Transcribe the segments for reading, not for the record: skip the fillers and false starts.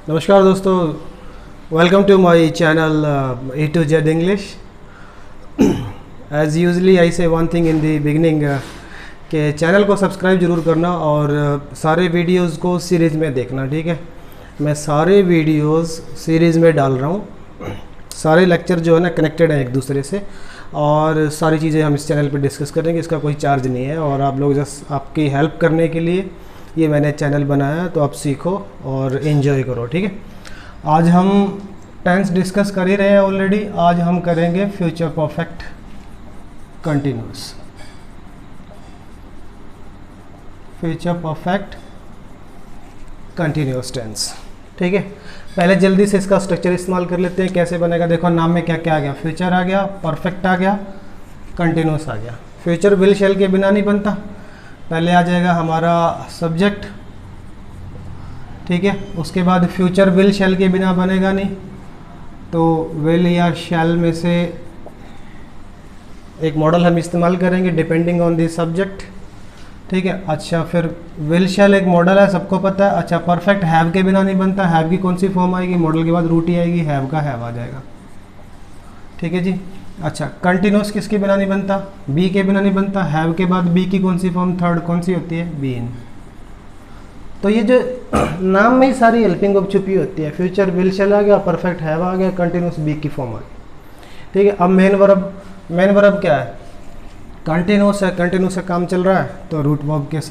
नमस्कार दोस्तों, welcome to my channel A to Z English. As usually I say one thing in the beginning कि channel को subscribe ज़रूर करना और सारे वीडियोस को सीरीज़ में देखना, ठीक है। मैं सारे वीडियोस सीरीज़ में डाल रहा हूँ। सारे लेक्चर जो है ना कनेक्टेड हैं एक दूसरे से और सारी चीज़ें हम इस चैनल पे डिस्कस करेंगे। इसका कोई चार्ज नहीं है और आप लोग जस्ट आपकी हेल्प करने के लिए ये मैंने चैनल बनाया, तो आप सीखो और एंजॉय करो, ठीक है। आज हम टेंस डिस्कस कर ही रहे हैं ऑलरेडी। आज हम करेंगे future perfect continuous, future perfect continuous tense, ठीक है। पहले जल्दी से इसका स्ट्रक्चर इस्तेमाल कर लेते हैं, कैसे बनेगा। देखो नाम में क्या क्या आ गया, फ्यूचर आ गया, परफेक्ट आ गया, कंटिन्यूस आ गया। फ्यूचर विल शैल के बिना नहीं बनता। पहले आ जाएगा हमारा सब्जेक्ट, ठीक है। उसके बाद फ्यूचर विल शैल के बिना बनेगा नहीं, तो विल या शैल में से एक मॉडल हम इस्तेमाल करेंगे डिपेंडिंग ऑन दी सब्जेक्ट, ठीक है। अच्छा, फिर विल शैल एक मॉडल है, सबको पता है। अच्छा, परफेक्ट हैव के बिना नहीं बनता। हैव की कौन सी फॉर्म आएगी, मॉडल के बाद रूट ही आएगी, हैव का हैव आ जाएगा, ठीक है जी। अच्छा, कंटिन्यूस किसके बिना नहीं बनता, बी के बिना नहीं बनता। हैव के बाद बी की कौन सी फॉर्म, थर्ड कौन सी होती है, बीन। तो ये जो नाम में ही सारी हेल्पिंग वर्ब छुपी होती है। फ्यूचर विल शैल आ गया, परफेक्ट हैव आ गया, कंटिन्यूस बी की फॉर्म आ गई, ठीक है। अब मेन वर्ब क्या है, कंटिन्यूस है। कंटिन्यूस से काम चल रहा है तो रूट वर्ब के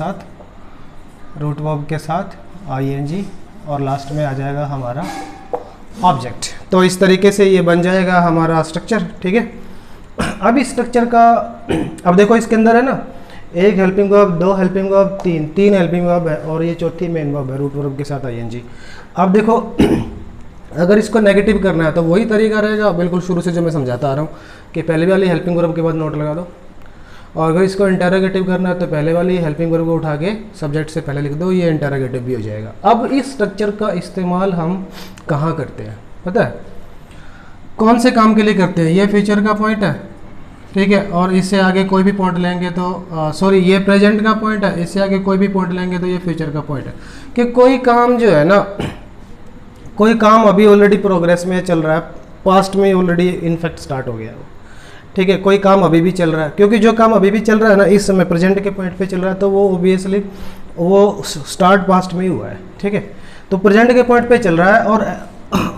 साथ ing और लास्ट में आ जाएगा हमारा ऑब्जेक्ट। तो इस तरीके से ये बन जाएगा हमारा स्ट्रक्चर, ठीक है। अब इस स्ट्रक्चर का अब देखो इसके अंदर है ना, एक हेल्पिंग वर्ब, दो हेल्पिंग वर्ब, तीन हेल्पिंग वर्ब है और ये चौथी मेन वर्ब है रूट वर्ब के साथ ing। अब देखो अगर इसको नेगेटिव करना है तो वही तरीका रहेगा बिल्कुल शुरू से जो मैं समझाता आ रहा हूँ कि पहले वाली हेल्पिंग वर्ब के बाद नोट लगा दो, और अगर इसको इंटरोगेटिव करना है तो पहले वाली हेल्पिंग वर्ब को उठा के सब्जेक्ट से पहले लिख दो, ये इंटरोगेटिव भी हो जाएगा। अब इस स्ट्रक्चर का इस्तेमाल हम कहाँ करते हैं पता है, कौन से काम के लिए करते हैं। ये फ्यूचर का पॉइंट है, ठीक है, और इससे आगे कोई भी पॉइंट लेंगे तो सॉरी ये प्रेजेंट का पॉइंट है, इससे आगे कोई भी पॉइंट लेंगे तो ये फ्यूचर का पॉइंट है। कि कोई काम जो है ना, कोई काम अभी ऑलरेडी प्रोग्रेस में चल रहा है, पास्ट में ऑलरेडी इनफैक्ट स्टार्ट हो गया है, ठीक है। कोई काम अभी भी चल रहा है, क्योंकि जो काम अभी भी चल रहा है ना इस समय प्रेजेंट के पॉइंट पे चल रहा है, तो वो ओबियसली वो स्टार्ट पास्ट में ही हुआ है, ठीक है। तो प्रेजेंट के पॉइंट पे चल रहा है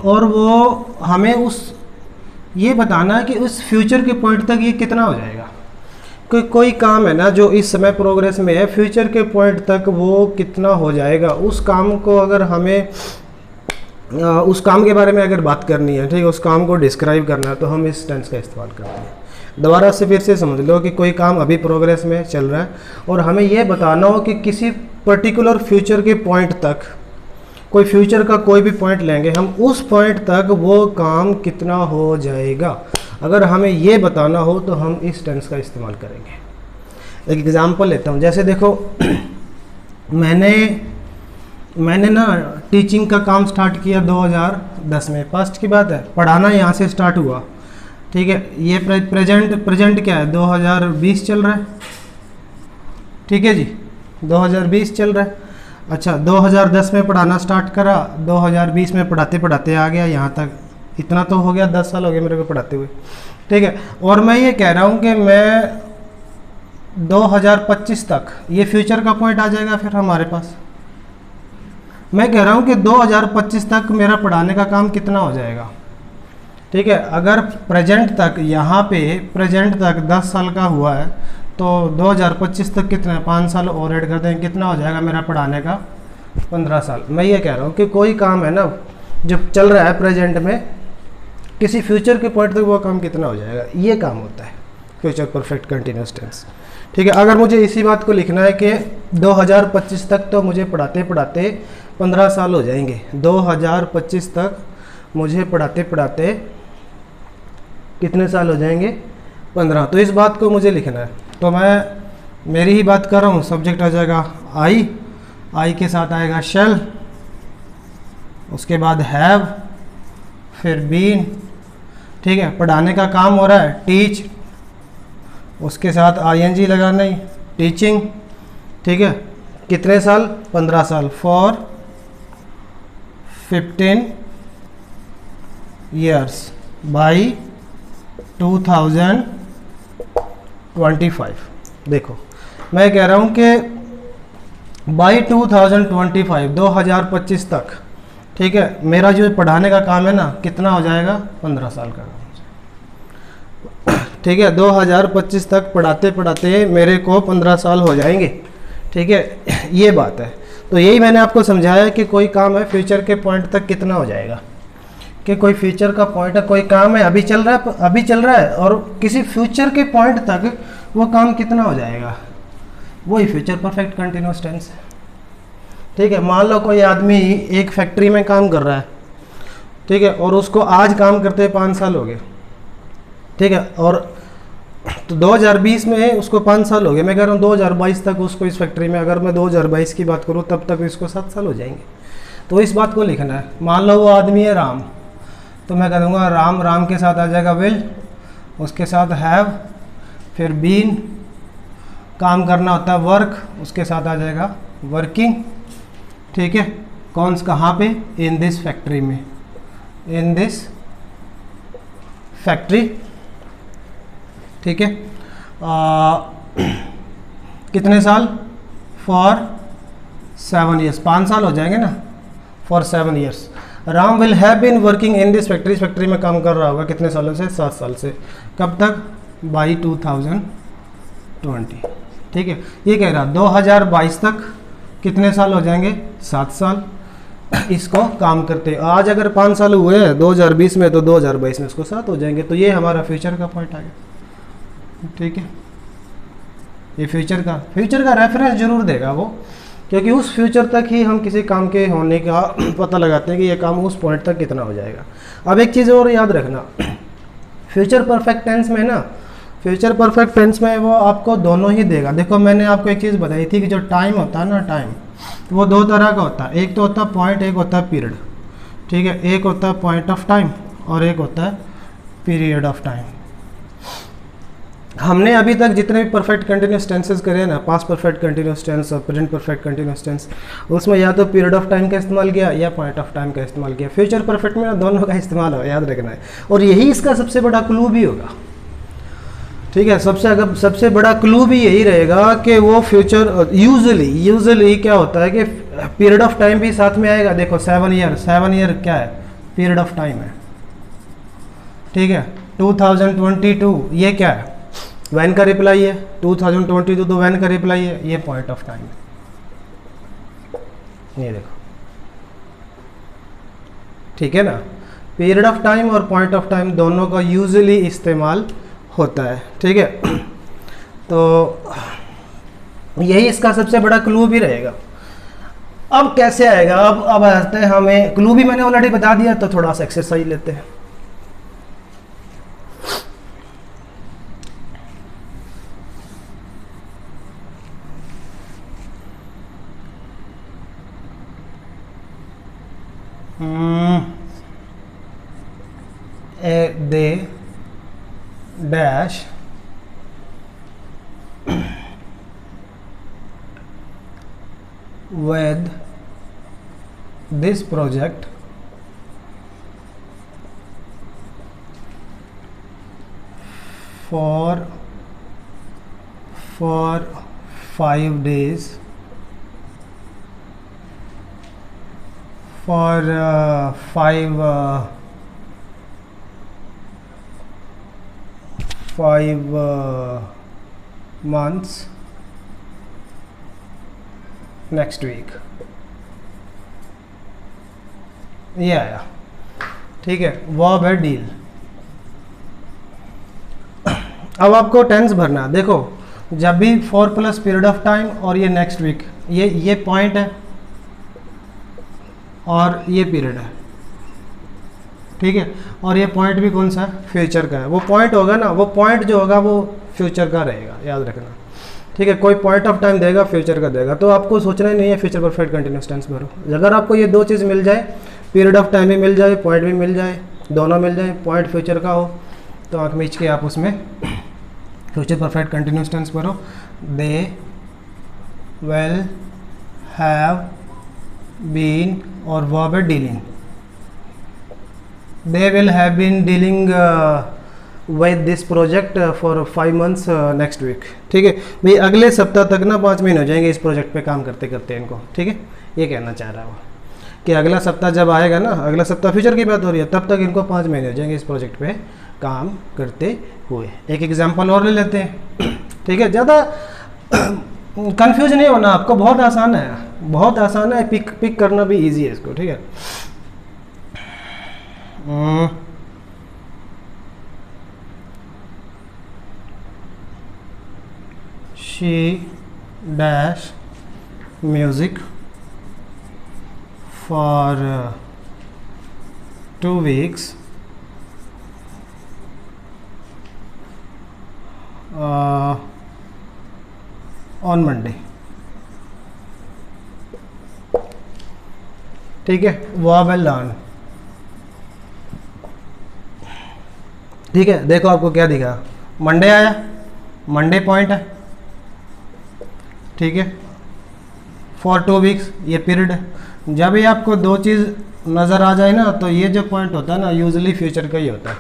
और वो हमें ये बताना है कि उस फ्यूचर के पॉइंट तक ये कितना हो जाएगा। कोई काम है ना जो इस समय प्रोग्रेस में है, फ्यूचर के पॉइंट तक वो कितना हो जाएगा। उस काम को अगर हमें उस काम के बारे में अगर बात करनी है, ठीक है, उस काम को डिस्क्राइब करना है तो हम इस टेंस का इस्तेमाल करते हैं। दोबारा से फिर से समझ लो कि कोई काम अभी प्रोग्रेस में चल रहा है और हमें यह बताना हो कि किसी पर्टिकुलर फ्यूचर के पॉइंट तक, कोई फ्यूचर का कोई भी पॉइंट लेंगे हम, उस पॉइंट तक वो काम कितना हो जाएगा। अगर हमें ये बताना हो तो हम इस टेंस का इस्तेमाल करेंगे। एक एग्जांपल लेता हूँ, जैसे देखो मैंने ना टीचिंग का काम स्टार्ट किया 2010 में, पास्ट की बात है, पढ़ाना यहाँ से स्टार्ट हुआ, ठीक है। ये प्रेजेंट क्या है, 2020 चल रहा है, ठीक है जी, 2020 चल रहा है। अच्छा, 2010 में पढ़ाना स्टार्ट करा, 2020 में पढ़ाते पढ़ाते आ गया यहाँ तक, इतना तो हो गया, 10 साल हो गए मेरे को पढ़ाते हुए, ठीक है। और मैं ये कह रहा हूँ कि मैं 2025 तक, ये फ्यूचर का पॉइंट आ जाएगा फिर हमारे पास। मैं कह रहा हूँ कि 2025 तक मेरा पढ़ाने का काम कितना हो जाएगा, ठीक है। अगर प्रेजेंट तक, यहाँ पे प्रेजेंट तक 10 साल का हुआ है तो 2025 तक कितना है, 5 साल और ऐड कर दें, कितना हो जाएगा मेरा पढ़ाने का, 15 साल। मैं ये कह रहा हूँ कि कोई काम है ना जब चल रहा है प्रेजेंट में, किसी फ्यूचर के पॉइंट तक वो काम कितना हो जाएगा, ये काम होता है फ्यूचर परफेक्ट कंटिन्यूस टेंस, ठीक है। अगर मुझे इसी बात को लिखना है कि 2025 तक तो मुझे पढ़ाते पढ़ाते 15 साल हो जाएंगे, 2025 तक मुझे पढ़ाते पढ़ाते कितने साल हो जाएंगे, 15। तो इस बात को मुझे लिखना है, तो मैं मेरी ही बात कर रहा हूँ। सब्जेक्ट आ जाएगा आई के साथ आएगा शैल, उसके बाद हैव, फिर बीन, ठीक है। पढ़ाने का काम हो रहा है टीच, उसके साथ ing लगाना ही, टीचिंग, ठीक है। कितने साल, 15 साल, फॉर 15 years बाई 2025। देखो मैं कह रहा हूँ कि बाई 2025 तक, ठीक है, मेरा जो पढ़ाने का काम है ना कितना हो जाएगा, 15 साल का। ठीक है, 2025 तक पढ़ाते पढ़ाते मेरे को 15 साल हो जाएंगे। ठीक है, ये बात है। तो यही मैंने आपको समझाया कि कोई काम है फ्यूचर के पॉइंट तक कितना हो जाएगा, कि कोई फ्यूचर का पॉइंट है, कोई काम है अभी चल रहा है और किसी फ्यूचर के पॉइंट तक वो काम कितना हो जाएगा, वही फ्यूचर परफेक्ट कंटिन्यूअस टेंस है। ठीक है, मान लो कोई आदमी एक फैक्ट्री में काम कर रहा है, ठीक है, और उसको आज काम करते 5 साल हो गए। ठीक है, और तो 2020 में उसको 5 साल हो गए, मैं कह रहा हूँ 2022 तक उसको इस फैक्ट्री में, अगर मैं 2022 की बात करूँ तब तक इसको 7 साल हो जाएंगे। तो इस बात को लिखना है। मान लो वो आदमी है राम, तो मैं कह दूँगा राम के साथ आ जाएगा विल, उसके साथ हैव, फिर बीन, काम करना होता है वर्क, उसके साथ आ जाएगा वर्किंग। ठीक है, कहाँ पे, इन दिस फैक्ट्री में, इन दिस फैक्ट्री। ठीक है, कितने साल, फॉर 7 ईयर्स, 5 साल हो जाएंगे ना, for 7 years. Ram will have been working in this factory, factory में काम कर रहा होगा कितने सालों से, 7 साल से। कब तक, बाई 2020। ठीक है, ये कह रहा 2022 तक कितने साल हो जाएंगे, 7 साल इसको काम करते। आज अगर 5 साल हुए हैं 2020 में, तो 2022 में इसको 7 हो जाएंगे। तो ये हमारा फ्यूचर का पॉइंट आ गया। ठीक है, ये फ्यूचर का रेफरेंस जरूर देगा वो, क्योंकि उस फ्यूचर तक ही हम किसी काम के होने का पता लगाते हैं कि ये काम उस पॉइंट तक कितना हो जाएगा। अब एक चीज़ और याद रखना, फ्यूचर परफेक्ट टेंस में ना, फ्यूचर परफेक्ट टेंस में वो आपको दोनों ही देगा। देखो मैंने आपको एक चीज़ बताई थी कि जो टाइम होता है ना, टाइम वो 2 तरह का होता है, एक तो होता है पॉइंट, एक होता है पीरियड। ठीक है, एक होता है पॉइंट ऑफ टाइम और एक होता है पीरियड ऑफ टाइम। हमने अभी तक जितने भी परफेक्ट कंटिन्यूस टेंसेस करे हैं ना, पास्ट परफेक्ट कंटिन्यूस टेंस और प्रेजेंट परफेक्ट कंटिन्यूस टेंस, उसमें या तो पीरियड ऑफ टाइम का इस्तेमाल किया या पॉइंट ऑफ टाइम का इस्तेमाल किया। फ्यूचर परफेक्ट में ना दोनों का इस्तेमाल हो, याद रखना है। और यही इसका सबसे बड़ा क्लू भी होगा। ठीक है, सबसे बड़ा क्लू भी यही रहेगा कि वो फ्यूचर यूजुअली क्या होता है कि पीरियड ऑफ टाइम भी साथ में आएगा। देखो 7 ईयर क्या है, पीरियड ऑफ टाइम है। ठीक है, 2022 ये क्या है, वैन का रिप्लाई है। 2022 तो वैन का रिप्लाई है, ये पॉइंट ऑफ टाइम है। ये देखो, ठीक है ना, पीरियड ऑफ टाइम और पॉइंट ऑफ टाइम दोनों का यूजुअली इस्तेमाल होता है। ठीक है, तो यही इसका सबसे बड़ा क्लू भी रहेगा। अब कैसे आएगा, अब आते हैं हमें, क्लू भी मैंने ऑलरेडी बता दिया, तो थोड़ा सा एक्सरसाइज लेते हैं। they dash with this project for 5 days for 5 months next week। ये आया। ठीक है, वर्ब है डील। अब आपको टेंस भरना। देखो जब भी 4 प्लस पीरियड ऑफ टाइम और ये नेक्स्ट वीक, ये पॉइंट है और ये पीरियड है। ठीक है, और ये पॉइंट भी कौन सा है, फ्यूचर का है। वो पॉइंट होगा ना, वो पॉइंट जो होगा वो फ्यूचर का रहेगा, याद रखना। ठीक है, कोई पॉइंट ऑफ टाइम देगा, फ्यूचर का देगा, तो आपको सोचना ही नहीं है फ्यूचर परफेक्ट कंटिन्यूअस टेंस भरो। अगर आपको ये 2 चीज़ मिल जाए, पीरियड ऑफ टाइम भी मिल जाए, पॉइंट भी मिल जाए, दोनों मिल जाए, पॉइंट फ्यूचर का हो, तो आँख मीच के आप उसमें फ्यूचर परफेक्ट कंटिन्यूअस टेंस भरो। दे विल हैव बीन और वर्ब है dealing. They will have been dealing with this project for 5 months next week. ठीक है भाई, अगले सप्ताह तक ना 5 महीने हो जाएंगे इस प्रोजेक्ट पे काम करते करते इनको। ठीक है, ये कहना चाह रहा है वो कि अगला सप्ताह जब आएगा ना, अगला सप्ताह फ्यूचर की बात हो रही है, तब तक इनको 5 महीने हो जाएंगे इस प्रोजेक्ट पे काम करते हुए। एक एग्जाम्पल और ले लेते हैं। ठीक है, ज़्यादा कंफ्यूज नहीं होना आपको, बहुत आसान है, बहुत आसान है, पिक करना भी इजी है इसको। ठीक है, she dash music for 2 weeks on Monday. ठीक है, वॉवेल लर्न। ठीक है, देखो आपको क्या दिखा, मंडे आया, मंडे पॉइंट है। ठीक है, फॉर 2 weeks ये पीरियड है। जब भी आपको दो चीज़ नज़र आ जाए ना, तो ये जो पॉइंट होता है ना, यूजुअली फ्यूचर का ही होता है।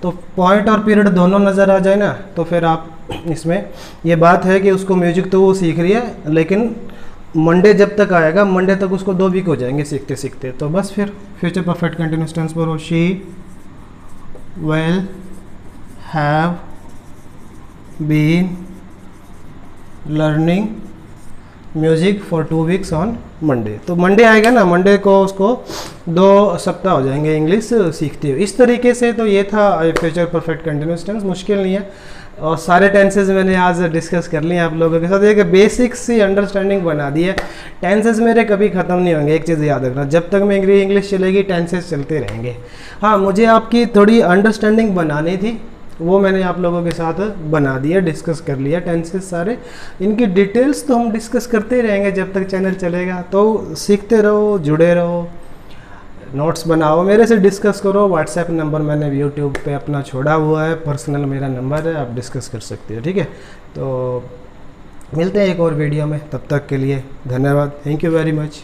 तो पॉइंट और पीरियड दोनों नज़र आ जाए ना, तो फिर आप इसमें ये बात है कि उसको म्यूजिक तो वो सीख रही है, लेकिन मंडे जब तक आएगा, मंडे तक उसको 2 week हो जाएंगे सीखते सीखते। तो बस फिर फ्यूचर परफेक्ट कंटिन्यूअस टेंस पर हो, she will have been learning music for 2 weeks on Monday. तो मंडे आएगा ना, मंडे को उसको 2 सप्ताह हो जाएंगे इंग्लिश सीखते हुए। इस तरीके से तो ये था फ्यूचर परफेक्ट कंटिन्यूअस टेंस, मुश्किल नहीं है। और सारे टेंसेस मैंने आज डिस्कस कर लिए आप लोगों के साथ, एक बेसिक सी अंडरस्टैंडिंग बना दी है। टेंसेस मेरे कभी ख़त्म नहीं होंगे, एक चीज़ याद रखना, जब तक मेरी इंग्लिश चलेगी टेंसेस चलते रहेंगे। हाँ, मुझे आपकी थोड़ी अंडरस्टैंडिंग बनानी थी, वो मैंने आप लोगों के साथ बना दिया, डिस्कस कर लिया टेंसेस सारे। इनकी डिटेल्स तो हम डिस्कस करते ही रहेंगे जब तक चैनल चलेगा। तो सीखते रहो, जुड़े रहो, नोट्स बनाओ, मेरे से डिस्कस करो। व्हाट्सएप नंबर मैंने यूट्यूब पे अपना छोड़ा हुआ है, पर्सनल मेरा नंबर है, आप डिस्कस कर सकते हो। ठीक है, तो मिलते हैं एक और वीडियो में, तब तक के लिए धन्यवाद, थैंक यू वेरी मच।